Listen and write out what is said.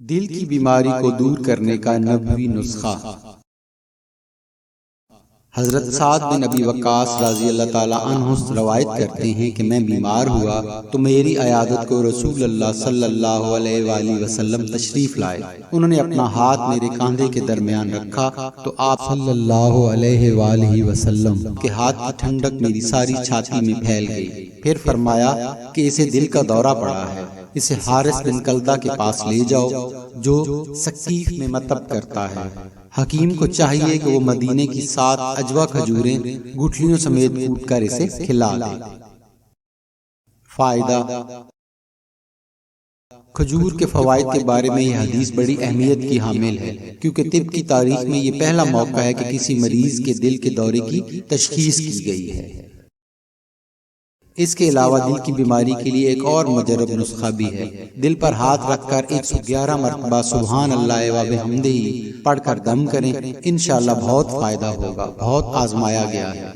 دل کی بیماری کو دور کرنے کا نبوی نسخہ۔ حضرت سعد بن ابی وقاص رضی اللہ تعالیٰ عنہ روایت کرتے ہیں کہ میں بیمار ہوا تو میری عیادت کو رسول اللہ صلی اللہ علیہ وآلہ وسلم تشریف لائے۔ انہوں نے اپنا ہاتھ میرے کاندھے کے درمیان رکھا تو آپ صلی اللہ علیہ وآلہ وسلم کے ہاتھ کی ٹھنڈک میری ساری چھاتی میں پھیل گئی۔ پھر فرمایا کہ اسے دل کا دورہ پڑا ہے، اسے حارث بن کلدہ کے پاس لے جاؤ جو سقیف میں مطب کرتا ہے۔ حکیم کو چاہیے کہ وہ مدینے کی 7 عجوہ کھجوریں گٹھلیوں سمیت کوٹ کر اسے کھلا دے۔ فائدہ: کھجور کے فوائد کے بارے میں یہ حدیث بڑی اہمیت کی حامل ہے، کیونکہ طب کی تاریخ میں یہ پہلا موقع ہے کہ کسی مریض کے دل کے دورے کی تشخیص کی گئی ہے۔ اس کے علاوہ دل کی بیماری کے لیے ایک اور مجرب نسخہ بھی ہے۔ دل پر ہاتھ رکھ کر 111 مرتبہ سبحان اللہ و بحمدہ پڑھ کر دم کریں، انشاءاللہ بہت فائدہ ہوگا، بہت آزمایا گیا ہے۔